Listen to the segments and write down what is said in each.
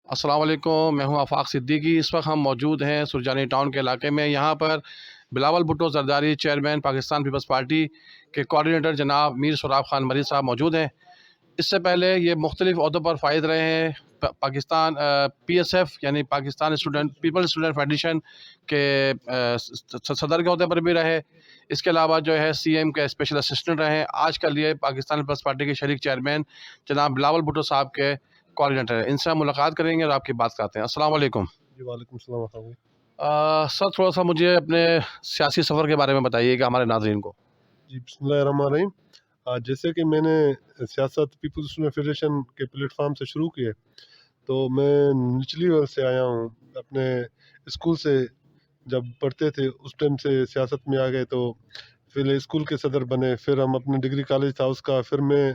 السلام علیکم، میں ہوں آفاق صدیقی۔ اس وقت ہم موجود ہیں سرجانی ٹاؤن کے علاقے میں۔ یہاں پر بلاول بھٹو زرداری چیئرمین پاکستان پیپلز پارٹی کے کوآرڈینیٹر جناب میر سراب خان مری صاحب موجود ہیں۔ اس سے پہلے یہ مختلف عہدوں پر فائز رہے ہیں۔ پاکستان پی ایس ایف یعنی پاکستان پیپل اسٹوڈنٹ فیڈریشن کے صدر کے عہدے پر بھی رہے۔ اس کے علاوہ جو ہے سی ایم کے اسپیشل اسسٹنٹ رہے۔ آج کل یہ پاکستان پیپلز پارٹی کے شریک چیئرمین جناب بلاول بھٹو صاحب کے کوآرڈینیٹر ہے۔ ان سے ہم ملاقات کریں گے اور آپ کی بات کرتے ہیں۔ السلام علیکم۔ جی وعلیکم السلام ورحمۃ اللہ۔ سر تھوڑا سا مجھے اپنے سیاسی سفر کے بارے میں بتائیے گا ہمارے ناظرین کو۔ جی بسم اللہ الرحمن الرحیم۔ جیسے کہ میں نے سیاست پیپلز اسٹوڈنٹ فیڈریشن کے پلیٹ فارم سے شروع کی ہے، تو میں نچلی لیول سے آیا ہوں۔ اپنے اسکول سے جب پڑھتے تھے اس ٹائم سے سیاست میں آ گئے، تو پھر اسکول کے صدر بنے، پھر ہم اپنے ڈگری کالج تھا اس کا، پھر میں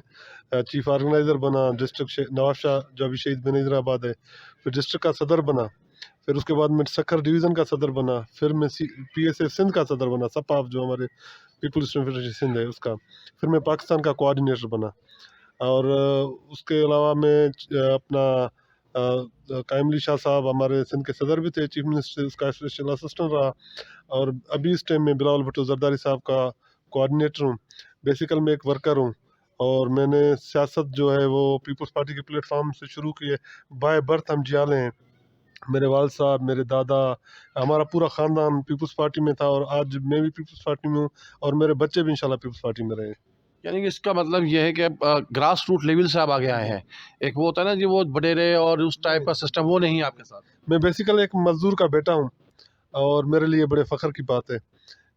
چیف آرگنائزر بنا ڈسٹرکٹ نواب شاہ جو ابھی شہید بنیدر آباد ہے، پھر ڈسٹرکٹ کا صدر بنا، پھر اس کے بعد میں سکھر ڈویژن کا صدر بنا، پھر میں پی ایس ایف سندھ کا صدر بنا، سپاف جو ہمارے پیپلز اسٹوڈنٹ فیڈریشن سندھ ہے اس کا، پھر میں پاکستان کا کوآرڈینیٹر بنا، اور اس کے علاوہ میں اپنا قائم علی شاہ صاحب ہمارے سندھ کے صدر بھی تھے، چیف منسٹر اس کا اسپیشل اسسٹنٹ رہا، اور ابھی اس ٹائم میں بلاول بھٹو زرداری صاحب کا کوآرڈینیٹر ہوں۔ بیسیکل میں ایک ورکر ہوں، اور میں نے سیاست جو ہے وہ پیپلز پارٹی کے پلیٹ فارم سے شروع کی ہے۔ بائے برتھ ہم جیالے ہیں، میرے والد صاحب، میرے دادا، ہمارا پورا خاندان پیپلز پارٹی میں تھا، اور آج میں بھی پیپلز پارٹی میں ہوں، اور میرے بچے بھی انشاءاللہ پیپلز پارٹی میں رہے۔ یعنی کہ اس کا مطلب یہ ہے کہ گراس روٹ لیول سے آپ آگے آئے ہیں۔ ایک وہ ہوتا ہے نا جی، وہ وڈیرے اور اس ٹائپ کا سسٹم وہ نہیں ہے آپ کے ساتھ۔ میں بیسیکل ایک مزدور کا بیٹا ہوں، اور میرے لیے بڑے فخر کی بات ہے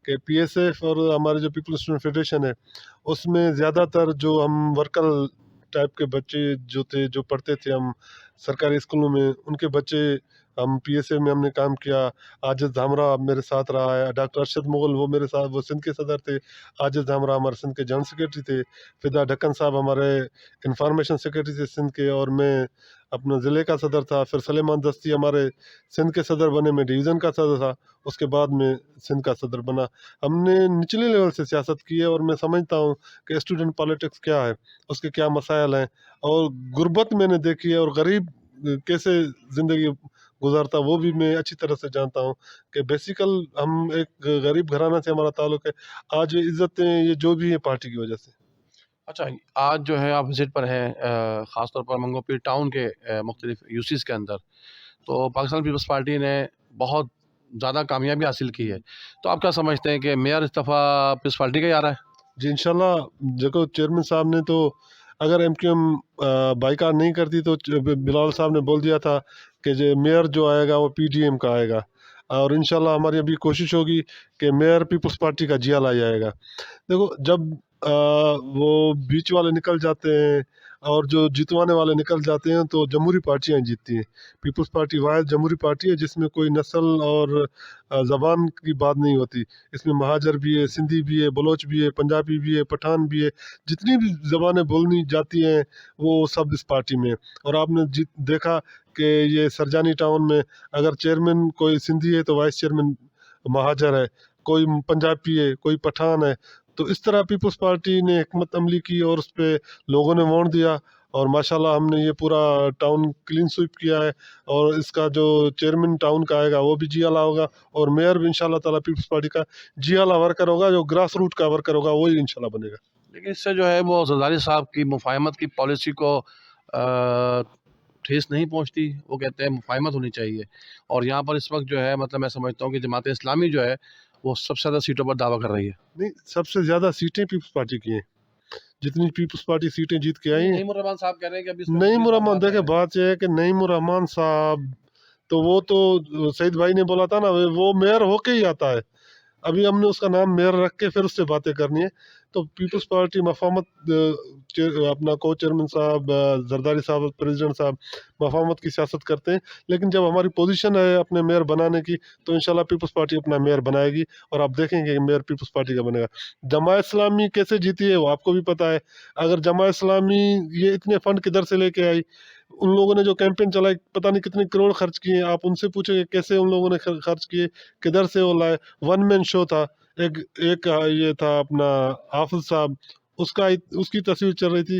کہ پی ایس ایف اور ہمارے جو پیپلز اسٹوڈنٹ فیڈریشن ہے اس میں زیادہ تر جو ہم ورکر ٹائپ کے بچے جو تھے، جو پڑھتے تھے ہم سرکاری اسکولوں میں، ان کے بچے ہم پی ایس ایف میں ہم نے کام کیا۔ عاجز دھامرا میرے ساتھ رہا ہے، ڈاکٹر ارشد مغل وہ میرے ساتھ، وہ سندھ کے صدر تھے، عاجز دھامرا ہمارے سندھ کے جنرل سیکریٹری تھے، فدا ڈھکن صاحب ہمارے انفارمیشن سیکریٹری تھے سندھ کے، اور میں اپنا ضلع کا صدر تھا، پھر سلیمان دستی ہمارے سندھ کے صدر بنے، میں ڈویژن کا صدر تھا، اس کے بعد میں سندھ کا صدر بنا۔ ہم نے نچلے لیول سے سیاست کی ہے، اور میں سمجھتا ہوں کہ اسٹوڈنٹ پالیٹکس کیا ہے، اس کے کیا مسائل ہیں، اور غربت میں نے دیکھی ہے، اور غریب کیسے زندگی گزارتا وہ بھی میں اچھی طرح سے جانتا ہوں کہ بیسیکل ہم ایک غریب گھرانہ سے ہمارا تعلق ہے۔ آج یہ عزتیں یہ جو بھی ہے پارٹی کی وجہ سے۔ اچھا، آج جو ہے آپ وزٹ پر ہیں، خاص طور پر منگو پیر ٹاؤن کے مختلف یوسیز کے اندر، تو پاکستان پیپلز پارٹی نے بہت زیادہ کامیابی حاصل کی ہے۔ تو آپ کیا سمجھتے ہیں کہ میئر استعفیٰ پیپلز پارٹی کا ہی آ رہا ہے؟ جی انشاءاللہ، دیکھو چیئرمین صاحب نے تو اگر ایم کیو ایم بائیکاٹ نہیں کرتی تو بلاول صاحب نے بول دیا تھا کہ جو میئر جو آئے گا وہ پی ڈی ایم کا آئے گا، اور انشاءاللہ ہماری ابھی کوشش ہوگی کہ میئر پیپلز پارٹی کا جیا لایا جائے گا۔ دیکھو جب وہ بیچ والے نکل جاتے ہیں اور جو جتوانے والے نکل جاتے ہیں تو جمہوری پارٹیاں جیتتی ہیں۔ پیپلز پارٹی واحد جمہوری پارٹی ہے جس میں کوئی نسل اور زبان کی بات نہیں ہوتی، اس میں مہاجر بھی ہے، سندھی بھی ہے، بلوچ بھی ہے، پنجابی بھی ہے، پٹھان بھی ہے، جتنی بھی زبانیں بولنی جاتی ہیں وہ سب اس پارٹی میں۔ اور آپ نے دیکھا کہ یہ سرجانی ٹاؤن میں اگر چیئرمین کوئی سندھی ہے تو وائس چیئرمین مہاجر ہے، کوئی پنجابی ہے، کوئی پٹھان ہے، تو اس طرح پیپلز پارٹی نے حکمت عملی کی اور اس پہ لوگوں نے ووٹ دیا، اور ماشاءاللہ ہم نے یہ پورا ٹاؤن کلین سویپ کیا ہے، اور اس کا جو چیئرمین ٹاؤن کا آئے گا وہ بھی جی اعلیٰ ہوگا، اور میئر بھی انشاءاللہ تعالیٰ پیپلز پارٹی کا جی اعلیٰ ورکر ہوگا، جو گراس روٹ کا ورکر ہوگا وہی انشاءاللہ بنے گا۔ لیکن اس سے جو ہے وہ زرداری صاحب کی مفاہمت کی پالیسی کو ٹھیس نہیں پہنچتی۔ وہ کہتے ہیں مفاہمت ہونی چاہیے، اور یہاں پر اس وقت جو ہے مطلب میں سمجھتا ہوں کہ جماعت اسلامی جو ہے وہ سب سے زیادہ سیٹوں پر دعویٰ کر رہی ہے۔ نہیں، سب سے زیادہ سیٹیں پیپلز پارٹی کی ہیں، جتنی پیپلز پارٹی سیٹیں جیت کے آئی ہیں۔ نعیم الرحمان صاحب کہہ رہے ہیں کہ ابھی اس میں نعیم مفتی صاحب الرحمان، بات دیکھیں رہے ہیں۔ بات یہ ہے کہ نعیم الرحمان صاحب تو وہ تو سعید بھائی نے بولا تھا نا، وہ میئر ہو کے ہی آتا ہے، ابھی ہم نے اس کا نام میئر رکھ کے پھر اس سے باتیں کرنی ہے۔ تو پیپلز پارٹی مفاہمت، اپنا کو چیئرمین صاحب زرداری صاحب پریزیڈنٹ صاحب مفاہمت کی سیاست کرتے ہیں، لیکن جب ہماری پوزیشن ہے اپنے میئر بنانے کی تو انشاءاللہ پیپلز پارٹی اپنا میئر بنائے گی، اور آپ دیکھیں گے کہ میئر پیپلز پارٹی کا بنے گا۔ جماعت اسلامی کیسے جیتی ہے وہ آپ کو بھی پتہ ہے۔ اگر جماعت اسلامی یہ اتنے فنڈ کدھر سے لے کے آئی، ان لوگوں نے جو کیمپین چلائی پتہ نہیں کتنے کروڑ خرچ کیے ہیں، آپ ان سے پوچھیں گے کیسے ان لوگوں نے خرچ کیے، کدھر سے وہ لائے۔ ون مین شو تھا، ایک یہ تھا اپنا حافظ صاحب، اس کی تصویر چل رہی تھی،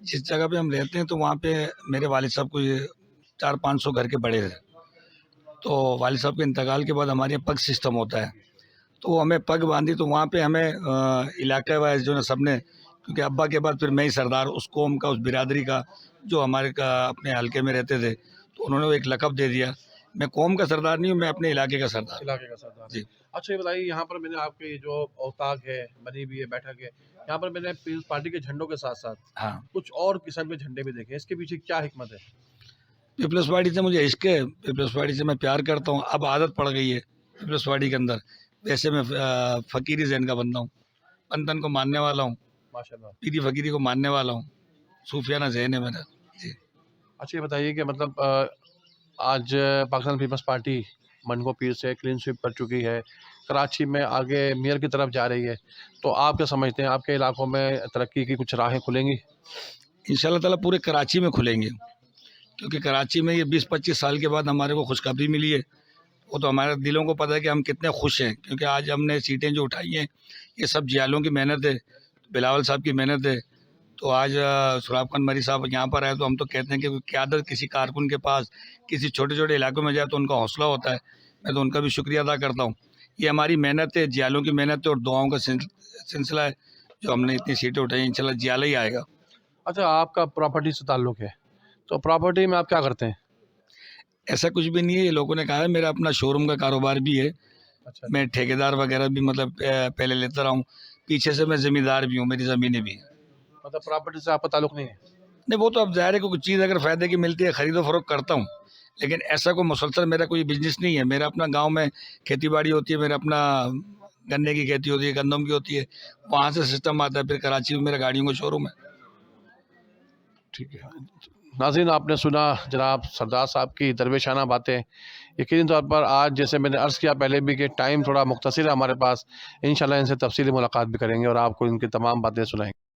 جس جگہ پہ ہم رہتے ہیں تو وہاں پہ میرے والد صاحب کو یہ 400-500 گھر کے بڑے تھے. تو والد صاحب کے انتقال کے بعد ہمارے یہاں پگ سسٹم ہوتا ہے، تو وہ ہمیں پگ باندھی. تو وہاں پہ ہمیں علاقے وائز جو ہے سب نے، کیونکہ ابا کے بعد پھر میں ہی سردار اس قوم کا، اس برادری کا جو ہمارے اپنے حلقے میں رہتے تھے، تو انہوں نے وہ ایک لقب دے دیا. میں قوم کا سردار نہیں ہوں، میں اپنے علاقے کا سردار. علاقے کا سردار. جی. اچھا یہ بتائیے، یہاں پر میں نے آپ کے جو اوتاق ہے بنی ہوئی ہے، بیٹھک ہے، یہاں پر میں نے پیپلز پارٹی کے جھنڈوں کے ساتھ ساتھ ہاں، کچھ اور قسم کے جھنڈے بھی دیکھے، اس کے پیچھے کیا حکمت ہے؟ پیپلز پارٹی سے مجھے عشق ہے، پیپلز پارٹی سے میں پیار کرتا ہوں. اب عادت پڑ گئی ہے پیپلز پارٹی کے اندر. ویسے میں فقیری ذہن کا بندہ ہوں، پنتن کو ماننے والا ہوں، ماشاء اللہ. پیری فقیری کو ماننے والا ہوں، صوفیانہ ذہن ہے میرا. جی. اچھا یہ بتائیے کہ مطلب آج پاکستان پیپلز پارٹی منگو پیر سے کلین سویپ کر چکی ہے، کراچی میں آگے میئر کی طرف جا رہی ہے، تو آپ کیا سمجھتے ہیں آپ کے علاقوں میں ترقی کی کچھ راہیں کھلیں گی؟ انشاءاللہ تعالیٰ پورے کراچی میں کھلیں گے، کیونکہ کراچی میں یہ 20-25 سال کے بعد ہمارے کو خوشخبری ملی ہے. وہ تو ہمارے دلوں کو پتہ ہے کہ ہم کتنے خوش ہیں، کیونکہ آج ہم نے سیٹیں جو اٹھائی ہیں یہ سب جیالوں کی محنت ہے، بلاول صاحب کی محنت ہے. تو آج سراب خان مری صاحب یہاں پر آئے تو ہم تو کہتے ہیں کہ قیادت کسی کارکن کے پاس کسی چھوٹے چھوٹے علاقوں میں جائے تو ان کا حوصلہ ہوتا ہے. میں تو ان کا بھی شکریہ ادا کرتا ہوں. یہ ہماری محنت ہے، جیالوں کی محنت ہے اور دعاؤں کا سلسلہ ہے جو ہم نے اتنی سیٹیں اٹھائی. انشاءاللہ جیالہ ہی آئے گا. اچھا آپ کا پراپرٹی سے تعلق ہے، تو پراپرٹی میں آپ کیا کرتے ہیں؟ ایسا کچھ بھی نہیں ہے، یہ لوگوں نے کہا ہے. میرا اپنا شو روم کا کاروبار بھی ہے. اچھا میں ٹھیکیدار وغیرہ بھی مطلب پہلے لیتا رہا ہوں. پیچھے سے میں زمیندار بھی ہوں، میری زمینیں بھی ہیں. مطلب پراپرٹی سے آپ کا تعلق نہیں ہے؟ نہیں، وہ تو اب ظاہر ہے کہ کوئی چیز اگر فائدے کی ملتی ہے خرید و فروخت کرتا ہوں، لیکن ایسا کوئی مسلسل میرا کوئی بزنس نہیں ہے. میرا اپنا گاؤں میں کھیتی باڑی ہوتی ہے، میرا اپنا گنے کی کھیتی ہوتی ہے، گندم کی ہوتی ہے، وہاں سے سسٹم آتا ہے. پھر کراچی میں میرا گاڑیوں کا شو روم ہے. ٹھیک ہے. ناظرین آپ نے سنا جناب سردار صاحب کی درویشانہ باتیں. یقینی طور پر آج جیسے میں نے عرض کیا پہلے بھی کہ ٹائم تھوڑا مختصر ہے ہمارے پاس، انشاءاللہ ان سے تفصیلی ملاقات بھی کریں گے اور آپ کو ان کی تمام باتیں سنائیں گے.